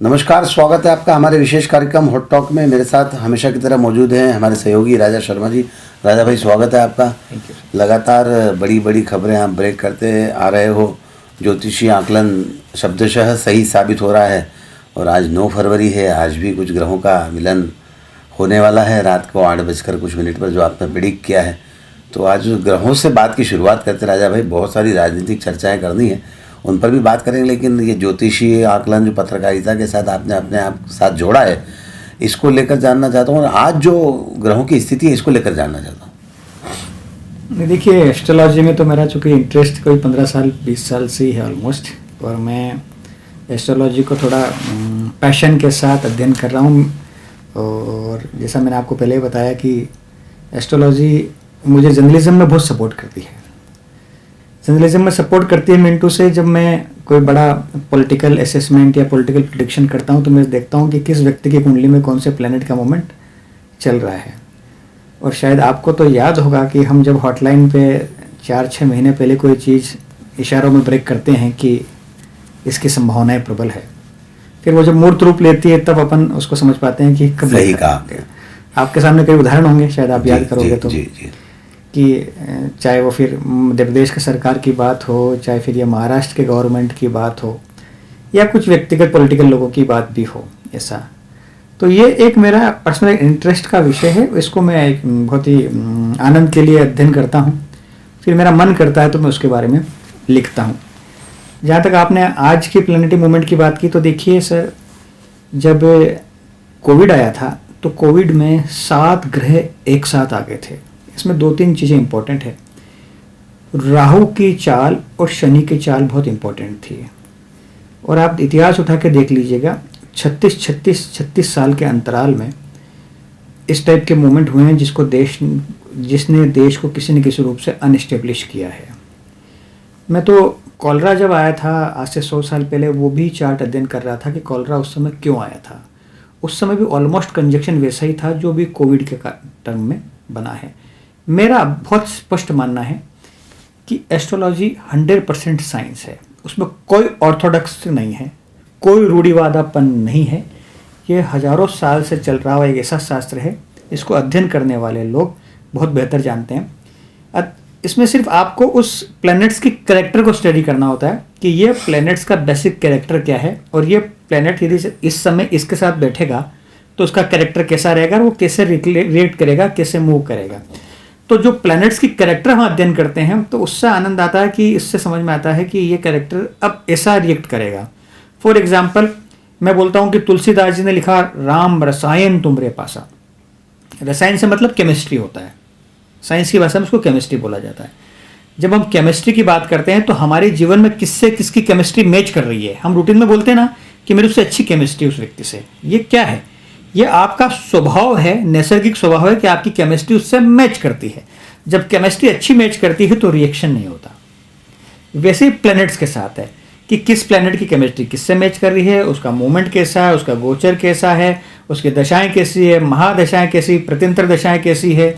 नमस्कार, स्वागत है आपका हमारे विशेष कार्यक्रम हॉट टॉक में। मेरे साथ हमेशा की तरह मौजूद हैं हमारे सहयोगी राजा शर्मा जी। राजा भाई, स्वागत है आपका। Thank you. लगातार बड़ी बड़ी खबरें आप ब्रेक करते आ रहे हो। ज्योतिषी आकलन शब्दशः सही साबित हो रहा है और आज 9 फरवरी है। आज भी कुछ ग्रहों का मिलन होने वाला है रात को 8:00 पर, जो आपने प्रिडिक्ट किया है। तो आज ग्रहों से बात की शुरुआत करते राजा भाई। बहुत सारी राजनीतिक चर्चाएँ करनी है, उन पर भी बात करेंगे, लेकिन ये ज्योतिषी आकलन जो पत्रकारिता के साथ आपने अपने आप साथ जोड़ा है, इसको लेकर जानना चाहता हूँ। और आज जो ग्रहों की स्थिति है, इसको लेकर जानना चाहता हूँ। देखिए, एस्ट्रोलॉजी में तो मेरा चूँकि इंटरेस्ट कोई 15 साल 20 साल से ही है ऑलमोस्ट, और मैं एस्ट्रोलॉजी को थोड़ा पैशन के साथ अध्ययन कर रहा हूँ। और जैसा मैंने आपको पहले ही बताया कि एस्ट्रोलॉजी मुझे जर्नलिज्म में बहुत सपोर्ट करती है। जर्नलिज्म में सपोर्ट करती है मिंटू से, जब मैं कोई बड़ा पॉलिटिकल असेसमेंट या पॉलिटिकल प्रेडिक्शन करता हूँ तो मैं देखता हूँ कि किस व्यक्ति की कुंडली में कौन से प्लैनेट का मूवमेंट चल रहा है। और शायद आपको तो याद होगा कि हम जब हॉटलाइन पे 4-6 महीने पहले कोई चीज़ इशारों में ब्रेक करते हैं कि इसकी संभावनाएं प्रबल है, फिर वो जब मूर्त रूप लेती है तब अपन उसको समझ पाते हैं कि कब सही कहा। आपके सामने कई उदाहरण होंगे, शायद आप याद करोगे तो, जी जी। कि चाहे वो फिर मध्य प्रदेश की सरकार की बात हो, चाहे फिर ये महाराष्ट्र के गवर्नमेंट की बात हो, या कुछ व्यक्तिगत पॉलिटिकल लोगों की बात भी हो ऐसा। तो ये एक मेरा पर्सनल इंटरेस्ट का विषय है। इसको मैं एक बहुत ही आनंद के लिए अध्ययन करता हूँ, फिर मेरा मन करता है तो मैं उसके बारे में लिखता हूँ। जहाँ तक आपने आज की प्लैनेटरी मूवमेंट की बात की, तो देखिए सर, जब कोविड आया था तो कोविड में 7 ग्रह एक साथ आ गए थे। इसमें 2-3 चीज़ें इंपॉर्टेंट है। राहु की चाल और शनि की चाल बहुत इंपॉर्टेंट थी। और आप इतिहास उठा के देख लीजिएगा, 36 साल के अंतराल में इस टाइप के मूवमेंट हुए हैं जिसने देश को किसी न किसी रूप से अनस्टेब्लिश किया है। मैं तो कॉलरा जब आया था आज से 100 साल पहले, वो भी चार्ट अध्ययन कर रहा था कि कॉलरा उस समय क्यों आया था। उस समय भी ऑलमोस्ट कंजक्शन वैसा ही था जो भी कोविड के टर्म में बना है। मेरा बहुत स्पष्ट मानना है कि एस्ट्रोलॉजी 100% साइंस है, उसमें कोई ऑर्थोडॉक्स नहीं है, कोई रूढ़िवादापन नहीं है। ये हजारों साल से चल रहा हुआ एक ऐसा शास्त्र है, इसको अध्ययन करने वाले लोग बहुत बेहतर जानते हैं। इसमें सिर्फ आपको उस प्लैनेट्स की कैरेक्टर को स्टडी करना होता है कि ये प्लैनेट्स का बेसिक कैरेक्टर क्या है, और ये प्लैनेट यदि इस समय इसके साथ बैठेगा तो उसका कैरेक्टर कैसा रहेगा, वो कैसे रिएक्ट करेगा, कैसे मूव करेगा। तो जो प्लैनेट्स की कैरेक्टर हम अध्ययन करते हैं तो उससे आनंद आता है कि इससे समझ में आता है कि ये कैरेक्टर अब ऐसा रिएक्ट करेगा। फॉर एग्जाम्पल, मैं बोलता हूँ कि तुलसीदास जी ने लिखा, राम रसायन तुमरे पासा। रसायन से मतलब केमिस्ट्री होता है, साइंस की भाषा में उसको केमिस्ट्री बोला जाता है। जब हम केमिस्ट्री की बात करते हैं तो हमारे जीवन में किससे किसकी केमिस्ट्री मैच कर रही है। हम रूटीन में बोलते हैं ना कि मेरे उससे अच्छी केमिस्ट्री उस व्यक्ति से। ये क्या है? ये आपका स्वभाव है, नैसर्गिक स्वभाव है कि आपकी केमिस्ट्री उससे मैच करती है। जब केमिस्ट्री अच्छी मैच करती है तो रिएक्शन नहीं होता। वैसे ही प्लैनेट्स के साथ है कि किस प्लैनेट की केमिस्ट्री किससे मैच कर रही है, उसका मूवमेंट कैसा है, उसका गोचर कैसा है, उसकी दशाएं कैसी है, महादशाएं कैसी, प्रत्यंतर दशाएं कैसी है,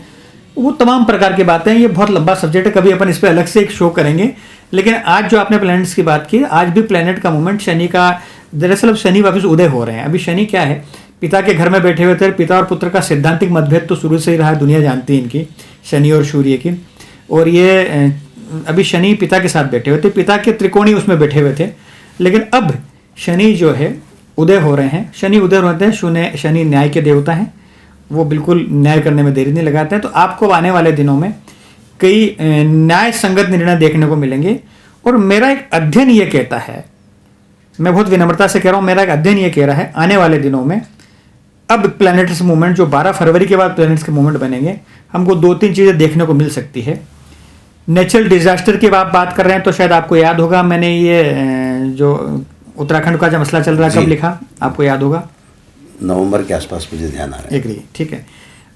वो तमाम प्रकार की बातें हैं। ये बहुत लंबा सब्जेक्ट है, कभी अपन इस पर अलग से एक शो करेंगे। लेकिन आज जो आपने प्लैनेट्स की बात की, आज भी प्लैनेट का मूवमेंट शनि का, दरअसल अब शनि वापस उदय हो रहे हैं। अभी शनि क्या है, पिता के घर में बैठे हुए थे। पिता और पुत्र का सिद्धांतिक मतभेद तो शुरू से ही रहा है, दुनिया जानती है इनकी, शनि और सूर्य की। और ये अभी शनि पिता के साथ बैठे हुए थे, पिता के त्रिकोणी उसमें बैठे हुए थे। लेकिन अब शनि जो है उदय हो रहे हैं। शनि उदय होते हैं, शनि न्याय के देवता हैं, वो बिल्कुल न्याय करने में देरी नहीं लगाते हैं। तो आपको आने वाले दिनों में कई न्याय संगत निर्णय देखने को मिलेंगे। और मेरा एक अध्ययन ये कहता है, मैं बहुत विनम्रता से कह रहा हूँ, मेरा एक अध्ययन ये कह रहा है, आने वाले दिनों में अब प्लैनेट्स मूवमेंट, जो 12 फरवरी के बाद प्लैनेट्स के मूवमेंट बनेंगे, हमको 2-3 चीज़ें देखने को मिल सकती है। नेचुरल डिजास्टर की आप बात कर रहे हैं तो शायद आपको याद होगा, मैंने ये जो उत्तराखंड का जो मसला चल रहा है कब लिखा, आपको याद होगा, नवंबर के आसपास मुझे ध्यान आ रहा है। एग्री, ठीक है।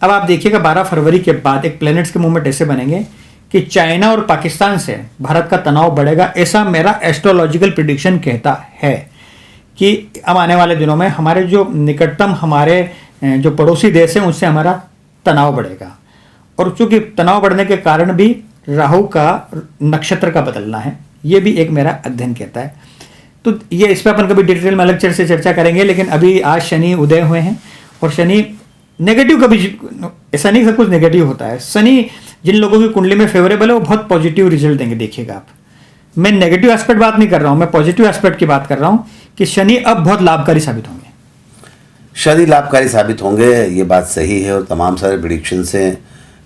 अब आप देखिएगा 12 फरवरी के बाद एक प्लैनेट्स के मूवमेंट ऐसे बनेंगे कि चाइना और पाकिस्तान से भारत का तनाव बढ़ेगा, ऐसा मेरा एस्ट्रोलॉजिकल प्रिडिक्शन कहता है कि अब आने वाले दिनों में हमारे जो निकटतम हमारे जो पड़ोसी देश हैं उनसे हमारा तनाव बढ़ेगा। और चूंकि तनाव बढ़ने के कारण भी राहु का नक्षत्र का बदलना है, ये भी एक मेरा अध्ययन कहता है। तो ये इस पर अपन कभी डिटेल में अलग से चर्चा करेंगे, लेकिन अभी आज शनि उदय हुए हैं और शनि नेगेटिव कभी, ऐसा नहीं सब कुछ नेगेटिव होता है। शनि जिन लोगों की कुंडली में फेवरेबल है वो बहुत पॉजिटिव रिजल्ट देंगे, देखिएगा आप। मैं नेगेटिव एस्पेक्ट बात नहीं कर रहा हूँ, मैं पॉजिटिव एस्पेक्ट की बात कर रहा हूँ कि शनि अब बहुत लाभकारी साबित होंगे। शनि लाभकारी साबित होंगे, ये बात सही है। और तमाम सारे प्रिडिक्शन से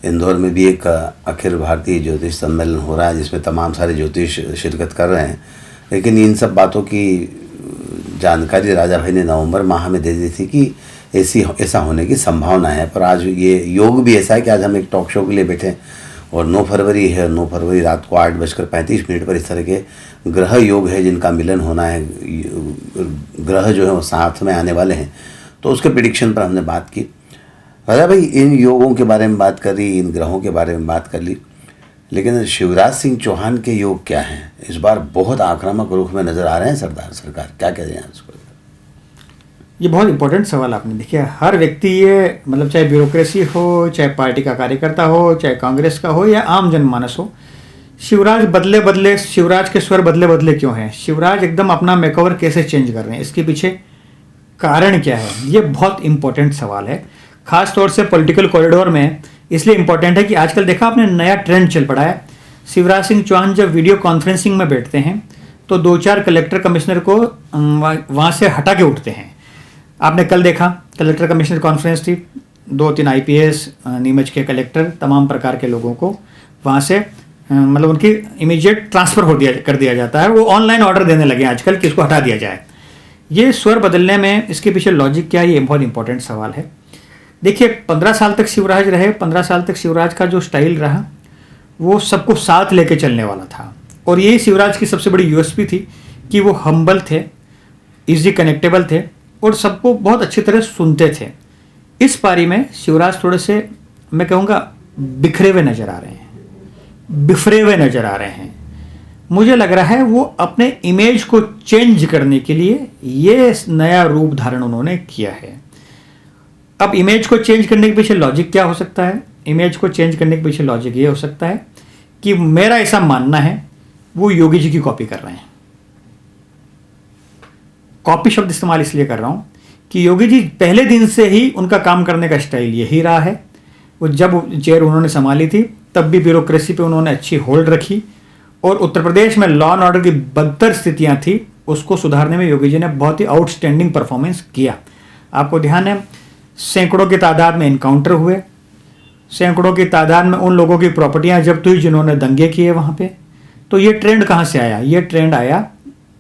इंदौर में भी एक अखिल भारतीय ज्योतिष सम्मेलन हो रहा है जिसमें तमाम सारे ज्योतिष शिरकत कर रहे हैं। लेकिन इन सब बातों की जानकारी राजा भाई ने नवंबर माह में दे दी थी कि ऐसा होने की संभावना है। पर आज ये योग भी ऐसा है कि आज हम एक टॉक शो के लिए बैठे और 9 फरवरी है, 9 फरवरी रात को 8:35 पर इस तरह के ग्रह योग है जिनका मिलन होना है। ग्रह जो है वो साथ में आने वाले हैं, तो उसके प्रिडिक्शन पर हमने बात की। राजा भाई इन योगों के बारे में बात कर ली, इन ग्रहों के बारे में बात कर ली, लेकिन शिवराज सिंह चौहान के योग क्या हैं? इस बार बहुत आक्रामक रुख में नजर आ रहे हैं सरकार, क्या कह रहे हैं उसको? ये बहुत इंपॉर्टेंट सवाल आपने देखिए। हर व्यक्ति ये मतलब चाहे ब्यूरोक्रेसी हो, चाहे पार्टी का कार्यकर्ता हो, चाहे कांग्रेस का हो या आम जनमानस हो, शिवराज बदले शिवराज के स्वर बदले क्यों हैं? शिवराज एकदम अपना मेकओवर कैसे चेंज कर रहे हैं? इसके पीछे कारण क्या है? ये बहुत इंपॉर्टेंट सवाल है, खास तौर से पॉलिटिकल कॉरिडोर में। इसलिए इंपॉर्टेंट है कि आजकल देखा आपने नया ट्रेंड चल पड़ा है। शिवराज सिंह चौहान जब वीडियो कॉन्फ्रेंसिंग में बैठते हैं तो 2-4 कलेक्टर कमिश्नर को वहाँ से हटा के उठते हैं। आपने कल देखा कलेक्टर कमिश्नर कॉन्फ्रेंस थी, 2-3 IPS नीमच के कलेक्टर, तमाम प्रकार के लोगों को वहाँ से मतलब उनकी इमीडिएट ट्रांसफ़र कर दिया जाता है। वो ऑनलाइन ऑर्डर देने लगे आजकल कि इसको हटा दिया जाए। ये स्वर बदलने में इसके पीछे लॉजिक क्या है, ये बहुत इंपॉर्टेंट सवाल है। देखिए 15 साल तक शिवराज रहे, 15 साल तक शिवराज का जो स्टाइल रहा वो सबको साथ लेके चलने वाला था। और यही शिवराज की सबसे बड़ी USP थी कि वो हम्बल थे, इजी कनेक्टेबल थे और सबको बहुत अच्छी तरह सुनते थे। इस पारी में शिवराज थोड़े से मैं कहूँगा बिखरे हुए नजर आ रहे हैं, बिफरे हुए नजर आ रहे हैं। मुझे लग रहा है वो अपने इमेज को चेंज करने के लिए ये नया रूप धारण उन्होंने किया है। अब इमेज को चेंज करने के पीछे लॉजिक क्या हो सकता है? इमेज को चेंज करने के पीछे लॉजिक ये हो सकता है कि मेरा ऐसा मानना है वो योगी जी की कॉपी कर रहे हैं। कॉपी शब्द इस्तेमाल इसलिए कर रहा हूं कि योगी जी पहले दिन से ही उनका काम करने का स्टाइल यही रहा है। वो जब चेयर उन्होंने संभाली थी तब भी ब्यूरोक्रेसी पे उन्होंने अच्छी होल्ड रखी और उत्तर प्रदेश में लॉ एंड ऑर्डर की बदतर स्थितियां थी उसको सुधारने में योगी जी ने बहुत ही आउटस्टैंडिंग परफॉर्मेंस किया। आपको ध्यान है सैकड़ों की तादाद में इनकाउंटर हुए, सैकड़ों की तादाद में उन लोगों की प्रॉपर्टियां जब्त हुई जिन्होंने दंगे किए वहां पे। तो ये ट्रेंड कहाँ से आया? ये ट्रेंड आया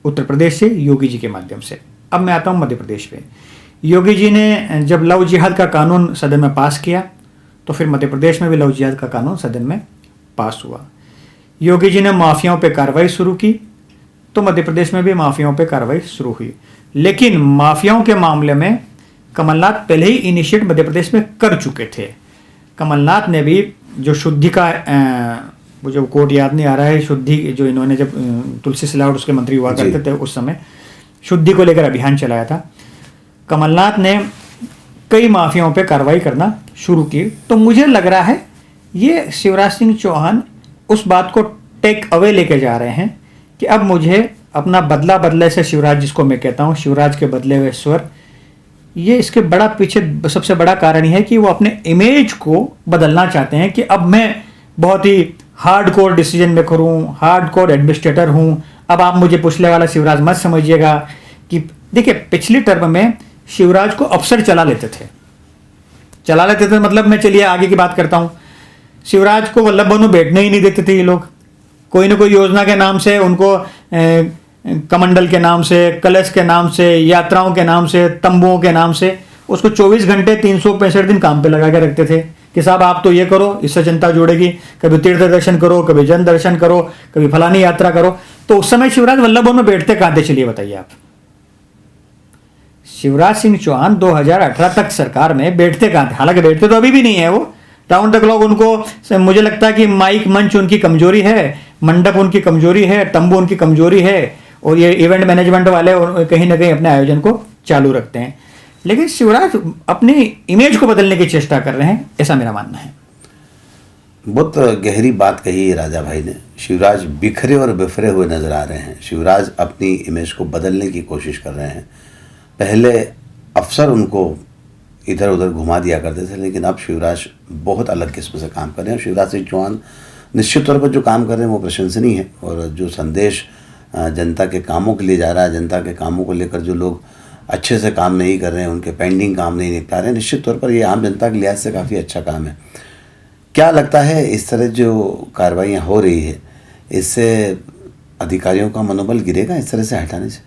उत्तर प्रदेश से, योगी जी के माध्यम से। अब मैं आता हूँ मध्य प्रदेश पे। योगी जी ने जब लव जिहाद का कानून सदन में पास किया तो फिर मध्य प्रदेश में भी लव जिहाद का कानून सदन में पास हुआ। योगी जी ने माफियाओं पे कार्रवाई शुरू की तो मध्य प्रदेश में भी माफियाओं पे कार्रवाई शुरू हुई। लेकिन माफियाओं के मामले में कमलनाथ पहले ही इनिशिएट मध्य प्रदेश में कर चुके थे। कमलनाथ ने भी जो शुद्धि का मुझे कोट याद नहीं आ रहा है, शुद्धि जो इन्होंने जब तुलसी सिलावट उसके मंत्री हुआ करते थे उस समय शुद्धि को लेकर अभियान चलाया था। कमलनाथ ने कई माफियाओं पे कार्रवाई करना शुरू की। तो मुझे लग रहा है ये शिवराज सिंह चौहान उस बात को टेक अवे लेके जा रहे हैं कि अब मुझे अपना बदले से शिवराज, जिसको मैं कहता हूँ शिवराज के बदले हुए स्वर, ये इसके बड़ा पीछे सबसे बड़ा कारण है कि वो अपने इमेज को बदलना चाहते हैं कि अब मैं बहुत ही हार्डकोर डिसीजन मेकर हूँ, हार्डकोर एडमिनिस्ट्रेटर हूँ। अब आप मुझे पुछले वाला शिवराज मत समझिएगा। कि देखिए पिछली टर्म में शिवराज को अफसर चला लेते थे मतलब मैं चलिए आगे की बात करता हूँ। शिवराज को वल्लभ भवन में बैठने ही नहीं देते थे ये लोग। कोई ना कोई योजना के नाम से उनको कमंडल के नाम से, कलश के नाम से, यात्राओं के नाम से, तंबुओं के नाम से उसको 24 घंटे 365 दिन काम पे लगा के रखते थे कि साहब आप तो ये करो, इससे जनता जुड़ेगी। कभी तीर्थ दर्शन करो, कभी जन दर्शन करो, कभी फलानी यात्रा करो। तो उस समय शिवराज वल्लभ भवन में बैठते कहाँ थे? चलिए बताइए आप। शिवराज सिंह चौहान 2018 तक सरकार में बैठते कहाँ थे? हालांकि बैठते तो अभी भी नहीं है वो। राउंड द क्लॉक उनको, मुझे लगता है कि माइक मंच उनकी कमजोरी है, मंडप उनकी कमजोरी है, तंबू उनकी कमजोरी है और ये इवेंट मैनेजमेंट वाले कहीं ना कहीं अपने आयोजन को चालू रखते हैं। लेकिन शिवराज अपनी इमेज को बदलने की चेष्टा कर रहे हैं, ऐसा मेरा मानना है। बहुत गहरी बात कही है राजा भाई ने। शिवराज बिखरे और बिफरे हुए नजर आ रहे हैं। शिवराज अपनी इमेज को बदलने की कोशिश कर रहे हैं। पहले अफसर उनको इधर उधर घुमा दिया करते थे, लेकिन अब शिवराज बहुत अलग किस्म से काम कर रहे हैं। शिवराज सिंह चौहान निश्चित तौर पर जो काम कर रहे हैं वो प्रशंसनीय है, और जो संदेश जनता के कामों के लिए जा रहा है, जनता के कामों को लेकर जो लोग अच्छे से काम नहीं कर रहे हैं, उनके पेंडिंग काम नहीं निपटा रहे हैं, निश्चित तौर पर ये आम जनता के लिहाज से काफ़ी अच्छा काम है। क्या लगता है इस तरह जो कार्रवाइयाँ हो रही है, इससे अधिकारियों का मनोबल गिरेगा इस तरह से हटाने से?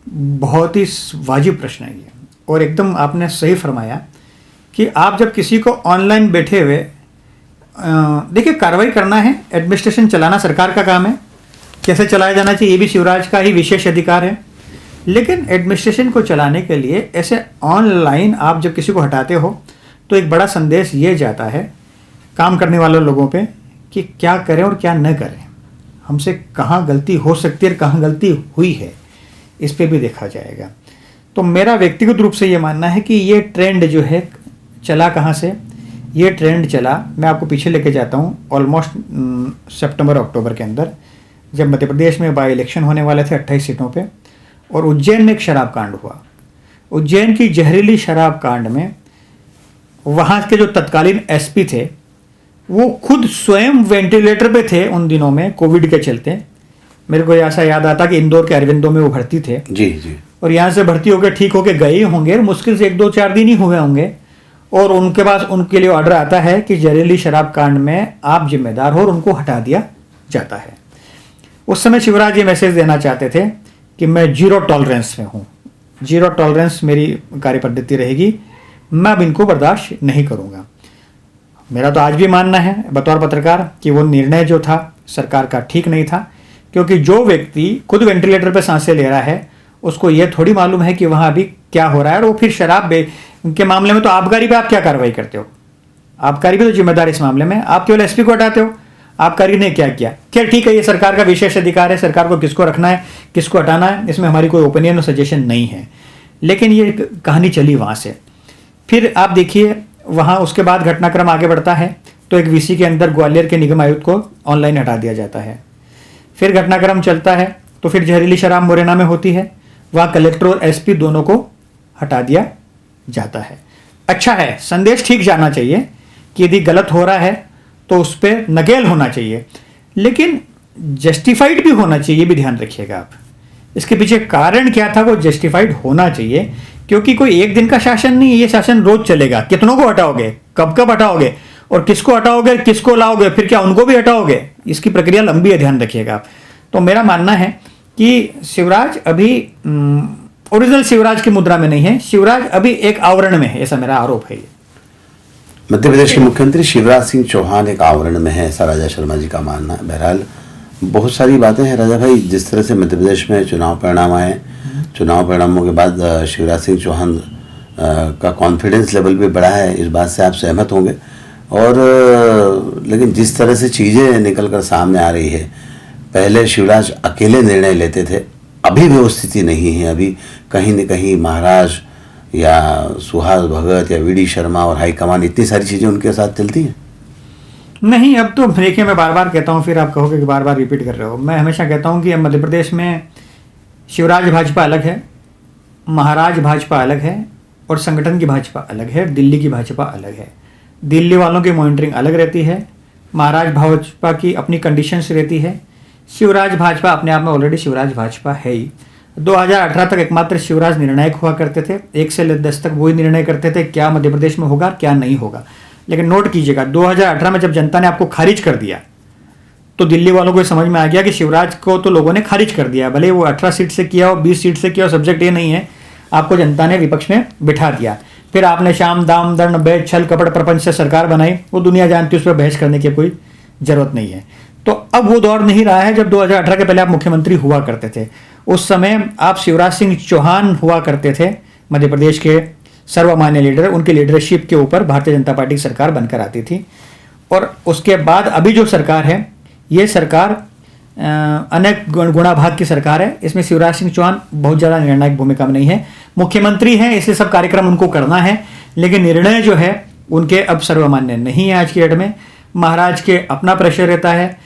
बहुत ही वाजिब प्रश्न है ये, और एकदम आपने सही फरमाया कि आप जब किसी को ऑनलाइन बैठे हुए देखिए, कार्रवाई करना है, एडमिनिस्ट्रेशन चलाना सरकार का काम है, कैसे चलाया जाना चाहिए ये भी शिवराज का ही विशेष अधिकार है। लेकिन एडमिनिस्ट्रेशन को चलाने के लिए ऐसे ऑनलाइन आप जब किसी को हटाते हो तो एक बड़ा संदेश ये जाता है काम करने वाले लोगों पे कि क्या करें और क्या न करें, हमसे कहाँ गलती हो सकती है और कहाँ गलती हुई है, इस पे भी देखा जाएगा। तो मेरा व्यक्तिगत रूप से ये मानना है कि ये ट्रेंड जो है चला कहाँ से, ये ट्रेंड चला, मैं आपको पीछे लेके जाता हूँ, ऑलमोस्ट सितंबर अक्टूबर के अंदर, जब मध्य प्रदेश में बाई इलेक्शन होने वाले थे 28 सीटों पे, और उज्जैन में एक शराब कांड हुआ। उज्जैन की जहरीली शराब कांड में वहाँ के जो तत्कालीन एसपी थे वो खुद स्वयं वेंटिलेटर पे थे उन दिनों में कोविड के चलते। मेरे को ऐसा याद आता कि इंदौर के अरविंदो में वो भर्ती थे जी जी, और यहाँ से भर्ती होकर ठीक होकर गए होंगे, मुश्किल से 1-2-4 दिन ही हुए होंगे, और उनके पास उनके लिए ऑर्डर आता है कि जहरीली शराब कांड में आप जिम्मेदार हो और उनको हटा दिया जाता है। उस समय शिवराज ये मैसेज देना चाहते थे कि मैं जीरो टॉलरेंस में हूँ, जीरो टॉलरेंस मेरी कार्य पद्धति रहेगी, मैं अब इनको बर्दाश्त नहीं करूँगा। मेरा तो आज भी मानना है बतौर पत्रकार कि वो निर्णय जो था सरकार का ठीक नहीं था, क्योंकि जो व्यक्ति खुद वेंटिलेटर पर सांसें ले रहा है उसको ये थोड़ी मालूम है कि वहाँ अभी क्या हो रहा है। और वो फिर शराब के मामले में तो आबकारी पे आप क्या कार्रवाई करते हो, आबकारी भी तो जिम्मेदार इस मामले में, आप केवल एसपी को हटाते हो, आबकारी ने क्या किया। खैर ठीक है, ये सरकार का विशेष अधिकार है, सरकार को किसको रखना है किसको हटाना है इसमें हमारी कोई ओपिनियन और सजेशन नहीं है, लेकिन ये कहानी चली वहाँ से। फिर आप देखिए वहाँ उसके बाद घटनाक्रम आगे बढ़ता है तो एक वीसी के अंदर ग्वालियर के निगम आयुक्त को ऑनलाइन हटा दिया जाता है। फिर घटनाक्रम चलता है तो फिर जहरीली शराब मुरैना में होती है, वहाँ कलेक्टर और एसपी दोनों को हटा दिया जाता है। अच्छा है, संदेश ठीक जाना चाहिए कि यदि गलत हो रहा है तो उस पर नकेल होना चाहिए, लेकिन जस्टिफाइड भी होना चाहिए, ये भी ध्यान रखिएगा आप। इसके पीछे कारण क्या था वो जस्टिफाइड होना चाहिए, क्योंकि कोई एक दिन का शासन नहीं है, ये शासन रोज चलेगा। कितनों को हटाओगे, कब कब हटाओगे, और किसको हटाओगे, किसको लाओगे, फिर क्या उनको भी हटाओगे, इसकी प्रक्रिया लंबी है, ध्यान रखिएगा आप। तो मेरा मानना है कि शिवराज अभी ओरिजिनल शिवराज की मुद्रा में नहीं है, शिवराज अभी एक आवरण में है, ऐसा मेरा आरोप है। मध्य प्रदेश के मुख्यमंत्री शिवराज सिंह चौहान एक आवरण में है, ऐसा राजा शर्मा जी का मानना है। बहरहाल बहुत सारी बातें हैं राजा भाई, जिस तरह से मध्य प्रदेश में चुनाव परिणाम आए, चुनाव परिणामों के बाद शिवराज सिंह चौहान का कॉन्फिडेंस लेवल भी बढ़ा है, इस बात से आप सहमत होंगे। और लेकिन जिस तरह से चीज़ें निकल कर सामने आ रही है, पहले शिवराज अकेले निर्णय लेते थे, अभी भी वो स्थिति नहीं है। अभी कहीं न कहीं महाराज या सुहास भगत या वीडी शर्मा और हाईकमान, इतनी सारी चीज़ें उनके साथ चलती हैं। नहीं, अब तो देखिए, मैं बार बार कहता हूँ, फिर आप कहोगे कि बार बार रिपीट कर रहे हो। मैं हमेशा कहता हूँ कि अब मध्य प्रदेश में शिवराज भाजपा अलग है, महाराज भाजपा अलग है, और संगठन की भाजपा अलग है, दिल्ली की भाजपा अलग है। दिल्ली वालों की मॉनिटरिंग अलग रहती है, महाराज भाजपा की अपनी कंडीशंस रहती है, शिवराज भाजपा अपने आप में ऑलरेडी शिवराज भाजपा है ही। 2018 तक एकमात्र शिवराज निर्णायक हुआ करते थे, 1 से 10 तक वही निर्णय करते थे क्या मध्य प्रदेश में होगा क्या नहीं होगा। लेकिन नोट कीजिएगा, 2018 में जब जनता ने आपको खारिज कर दिया तो दिल्ली वालों को समझ में आ गया कि शिवराज को तो लोगों ने खारिज कर दिया, भले वो 18 सीट से किया हो, 20 सीट से किया हो, सब्जेक्ट ये नहीं है, आपको जनता ने विपक्ष में बिठा दिया। फिर आपने शाम दाम दंड बैठ छल कपड़ प्रपंच से सरकार बनाई, वो दुनिया जानती है, उस पर बहस करने की कोई जरूरत नहीं है। तो अब वो दौर नहीं रहा है जब 2018 के पहले आप मुख्यमंत्री हुआ करते थे। उस समय आप शिवराज सिंह चौहान हुआ करते थे, मध्य प्रदेश के सर्वमान्य लीडर, उनकी लीडरशिप के ऊपर भारतीय जनता पार्टी की सरकार बनकर आती थी। और उसके बाद अभी जो सरकार है, ये सरकार अनेक गुणाभाग की सरकार है, इसमें शिवराज सिंह चौहान बहुत ज़्यादा निर्णायक भूमिका में नहीं है। मुख्यमंत्री हैं इसलिए सब कार्यक्रम उनको करना है, लेकिन निर्णय जो है उनके अब सर्वमान्य नहीं है आज की डेट में। महाराज के अपना प्रेशर रहता है,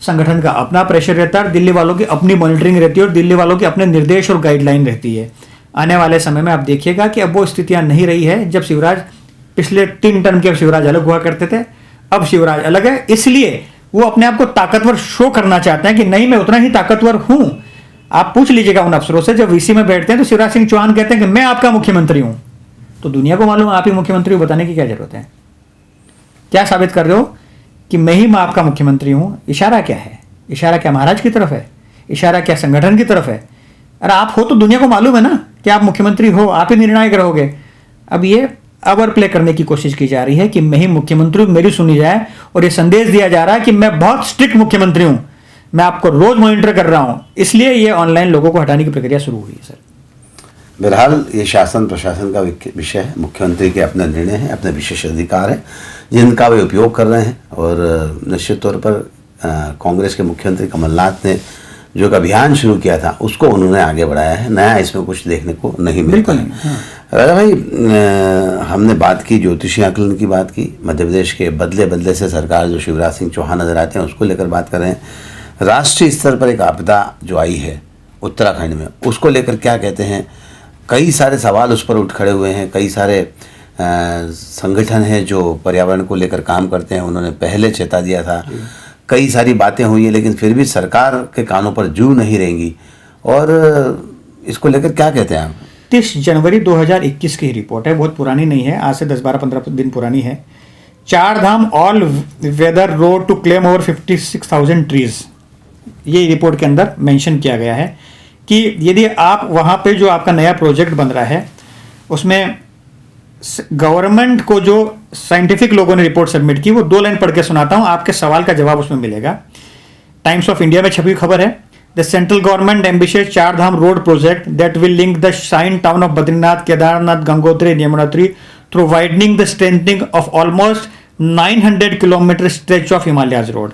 संगठन का अपना प्रेशर रहता है, और दिल्ली वालों की अपनी मॉनिटरिंग रहती है और दिल्ली वालों के अपने निर्देश और गाइडलाइन रहती है। आने वाले समय में आप देखिएगा कि अब वो स्थितियां नहीं रही है। जब शिवराज पिछले 3 टर्म के शिवराज अलग हुआ करते थे, अब शिवराज अलग है, इसलिए वो अपने आप को ताकतवर शो करना चाहते हैं कि नहीं, मैं उतना ही ताकतवर हूं। आप पूछ लीजिएगा उन अफसरों से, जब वीसी में बैठते हैं तो शिवराज सिंह चौहान कहते हैं कि मैं आपका मुख्यमंत्री हूं, तो दुनिया को मालूम आप ही मुख्यमंत्री हो, बताने की क्या जरूरत है? क्या साबित कर रहे हो कि मैं ही आपका मुख्यमंत्री हूं? इशारा क्या है? इशारा क्या महाराज की तरफ है? इशारा क्या संगठन की तरफ है? अरे आप हो तो दुनिया को मालूम है ना कि आप मुख्यमंत्री हो, आप ही निर्णायक रहोगे। अब ये ओवर प्ले करने की कोशिश की जा रही है कि मैं ही मुख्यमंत्री हूं, मेरी सुनी जाए, और ये संदेश दिया जा रहा है कि मैं बहुत स्ट्रिक्ट मुख्यमंत्री हूं, मैं आपको रोज मॉनिटर कर रहा हूं। इसलिए ये ऑनलाइन लोगों को हटाने की प्रक्रिया शुरू हुई है सर। बहरहाल ये शासन प्रशासन का विषय है, मुख्यमंत्री के अपने निर्णय हैं, अपने विशेष अधिकार हैं जिनका वे उपयोग कर रहे हैं। और निश्चित तौर पर कांग्रेस के मुख्यमंत्री कमलनाथ ने जो एक अभियान शुरू किया था उसको उन्होंने आगे बढ़ाया है। नया इसमें कुछ देखने को नहीं मिलता है। हाँ। राजा भाई, हमने बात की ज्योतिषी आकलन की, बात की मध्य प्रदेश के बदले बदले से सरकार जो शिवराज सिंह चौहान नजर आते हैं उसको लेकर बात कर रहे हैं। राष्ट्रीय स्तर पर एक आपदा जो आई है उत्तराखंड में, उसको लेकर क्या कहते हैं? कई सारे सवाल उस पर उठ खड़े हुए हैं। कई सारे संगठन हैं जो पर्यावरण को लेकर काम करते हैं, उन्होंने पहले चेता दिया था। कई सारी बातें हुई हैं, लेकिन फिर भी सरकार के कानों पर जू नहीं रहेंगी। और इसको लेकर क्या कहते हैं आप? 30 जनवरी 2021 की रिपोर्ट है, बहुत पुरानी नहीं है, आज से 10-12-15 दिन पुरानी है। 4 Dham all weather road to claim over 56,000 trees, ये रिपोर्ट के अंदर मेंशन किया गया है कि यदि आप वहाँ पे जो आपका नया प्रोजेक्ट बन रहा है उसमें गवर्नमेंट को जो साइंटिफिक लोगों ने रिपोर्ट सबमिट की, वो 2 लाइन पढ़ के सुनाता हूँ, आपके सवाल का जवाब उसमें मिलेगा। टाइम्स ऑफ इंडिया में छपी खबर है। The central government ambitious 4 Dham road project that will link the shine town of Badrinath, Kedarnath, Gangotri, Yamunotri through widening the strengthening of almost 900 kilometre stretch of Himalayas road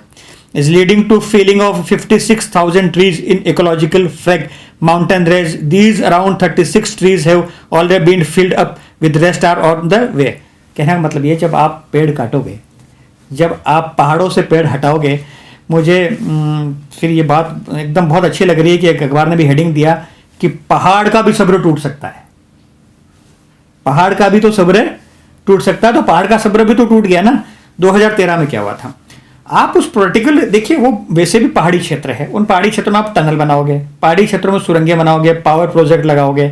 is leading to felling of 56,000 trees in ecological frag mountain range. These around 36 trees have already been filled up with rest are on the way. कहने का मतलब ये, जब आप पेड़ काटोगे, जब आप पहाड़ों से पेड़ हटाओगे, मुझे फिर ये बात एकदम बहुत अच्छी लग रही है कि एक अखबार ने भी हेडिंग दिया कि पहाड़ का भी सब्र टूट सकता है। पहाड़ का भी तो सब्र टूट सकता है, तो पहाड़ का सब्र भी तो टूट गया ना। 2013 में क्या हुआ था? आप उस पोलिटिकल देखिए, वो वैसे भी पहाड़ी क्षेत्र है, उन पहाड़ी क्षेत्रों में आप टनल बनाओगे, पहाड़ी क्षेत्रों में सुरंगें बनाओगे, पावर प्रोजेक्ट लगाओगे,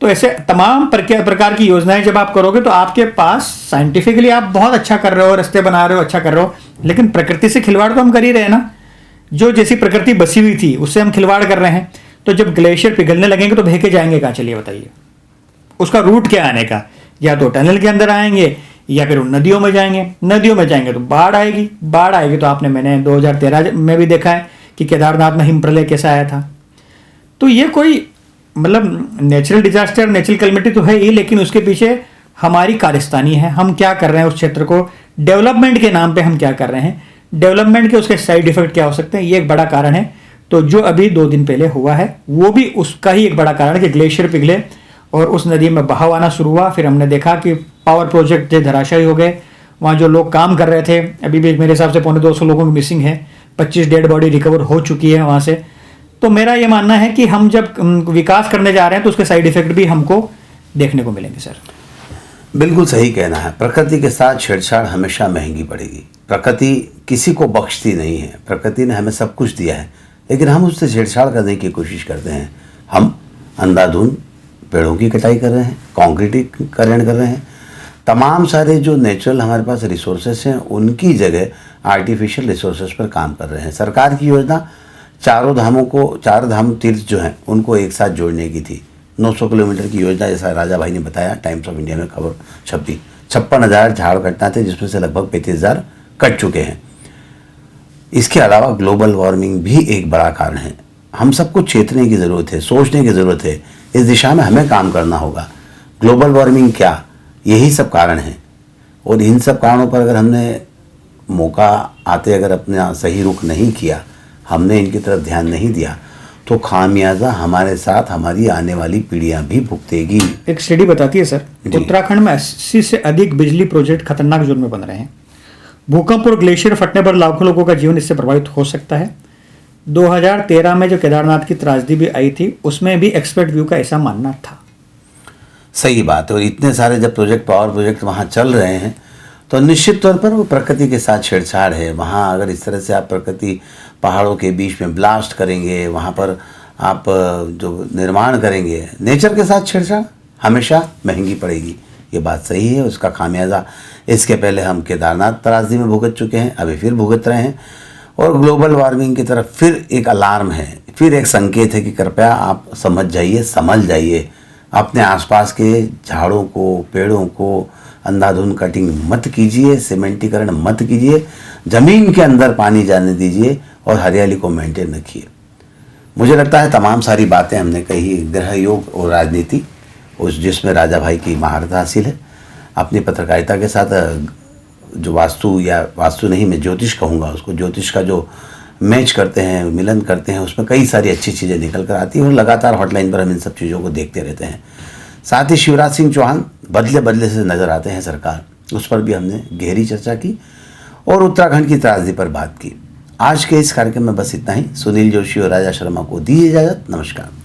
तो ऐसे तमाम प्रकार की योजनाएं जब आप करोगे तो आपके पास साइंटिफिकली आप बहुत अच्छा कर रहे हो, रास्ते बना रहे हो, अच्छा कर रहे हो, लेकिन प्रकृति से खिलवाड़ तो हम कर ही रहे हैं ना। जो जैसी प्रकृति बसी हुई थी उससे हम खिलवाड़ कर रहे हैं। तो जब ग्लेशियर पिघलने लगेंगे तो बह के जाएंगे कहाँ? चलिए बताइए, उसका रूट क्या आने का? या तो टनल के अंदर आएंगे या फिर नदियों में जाएंगे। नदियों में जाएंगे तो बाढ़ आएगी, बाढ़ आएगी तो मैंने 2013 में भी देखा है कि केदारनाथ में हिम प्रलय कैसा आया था। तो ये कोई मतलब नेचुरल डिजास्टर, नेचुरल कैलेमिटी तो है ही, लेकिन उसके पीछे हमारी कारस्तानी है। हम क्या कर रहे हैं उस क्षेत्र को डेवलपमेंट के नाम पे हम क्या कर रहे हैं, डेवलपमेंट के उसके साइड इफेक्ट क्या हो सकते हैं, ये एक बड़ा कारण है। तो जो अभी 2 दिन पहले हुआ है वो भी उसका ही एक बड़ा कारण है कि ग्लेशियर पिघले और उस नदी में बहाव आना शुरू हुआ। फिर हमने देखा कि पावर प्रोजेक्ट जो धराशायी हो गए, वहाँ जो लोग काम कर रहे थे, अभी भी मेरे हिसाब से 250 लोगों की मिसिंग है, 25 डेड बॉडी रिकवर हो चुकी है वहाँ से। तो मेरा ये मानना है कि हम जब विकास करने जा रहे हैं तो उसके साइड इफेक्ट भी हमको देखने को मिलेंगे सर। बिल्कुल सही कहना है। प्रकृति के साथ छेड़छाड़ हमेशा महंगी पड़ेगी। प्रकृति किसी को बख्शती नहीं है। प्रकृति ने हमें सब कुछ दिया है, लेकिन हम उससे छेड़छाड़ करने की कोशिश करते हैं। हम अंधाधुंध पेड़ों की कटाई कर रहे हैं, कंक्रीटीकरण कर रहे हैं, तमाम सारे जो नेचुरल हमारे पास रिसोर्सेस हैं उनकी जगह आर्टिफिशियल रिसोर्सेस पर काम कर रहे हैं। सरकार की योजना 4 धाम तीर्थ जो हैं उनको एक साथ जोड़ने की थी। 900 किलोमीटर की योजना, जैसा राजा भाई ने बताया, टाइम्स ऑफ इंडिया में खबर छपी। 56,000 झाड़ कटना थे, जिसमें से लगभग 35,000 कट चुके हैं। इसके अलावा ग्लोबल वार्मिंग भी एक बड़ा कारण है। हम सबको चेतने की ज़रूरत है, सोचने की ज़रूरत है। इस दिशा में हमें काम करना होगा। ग्लोबल वार्मिंग क्या, यही सब कारण है। और इन सब कारणों पर अगर हमने मौका आते अगर अपना सही रुख नहीं किया, हमने इनकी तरफ ध्यान नहीं दिया, तो खामियाजा हमारे साथ हमारी आने वाली पीढ़ियां भी भुगतेगी। एक स्टडी बताती है सर, उत्तराखंड में 80 से अधिक बिजली प्रोजेक्ट खतरनाक जोन में बन रहे हैं। भूकंप और ग्लेशियर फटने पर लाखों लोगों का जीवन इससे प्रभावित हो सकता है। 2013 में जो केदारनाथ की त्रासदी भी आई थी, उसमें भी एक्सपर्ट व्यू का ऐसा मानना था। सही बात है। और इतने सारे जब पावर प्रोजेक्ट वहाँ चल रहे हैं तो निश्चित तौर पर वो प्रकृति के साथ छेड़छाड़ है। वहाँ अगर इस तरह से आप प्रकृति पहाड़ों के बीच में ब्लास्ट करेंगे, वहाँ पर आप जो निर्माण करेंगे, नेचर के साथ छेड़छाड़ हमेशा महंगी पड़ेगी। ये बात सही है। उसका खामियाजा इसके पहले हम केदारनाथ त्रासदी में भुगत चुके हैं, अभी फिर भुगत रहे हैं। और ग्लोबल वार्मिंग की तरफ फिर एक अलार्म है, फिर एक संकेत है कि कृपया आप समझ जाइए, संभल जाइए। अपने आसपास के झाड़ों को, पेड़ों को अंधाधुंध कटिंग मत कीजिए, सीमेंटीकरण मत कीजिए, ज़मीन के अंदर पानी जाने दीजिए और हरियाली को मेंटेन रखिए। मुझे लगता है तमाम सारी बातें हमने कही, ग्रह योग और राजनीति, उस जिसमें राजा भाई की महारत हासिल है। अपनी पत्रकारिता के साथ जो वास्तु, या वास्तु नहीं मैं ज्योतिष कहूँगा उसको, ज्योतिष का जो मैच करते हैं, मिलन करते हैं, उसमें कई सारी अच्छी चीज़ें निकल कर आती हैं और लगातार हॉटलाइन पर हम इन सब चीज़ों को देखते रहते हैं। साथ ही शिवराज सिंह चौहान बदले से नज़र आते हैं सरकार, उस पर भी हमने गहरी चर्चा की और उत्तराखंड की त्रासदी पर बात की। आज के इस कार्यक्रम में बस इतना ही। सुनील जोशी और राजा शर्मा को दी इजाज़त। नमस्कार।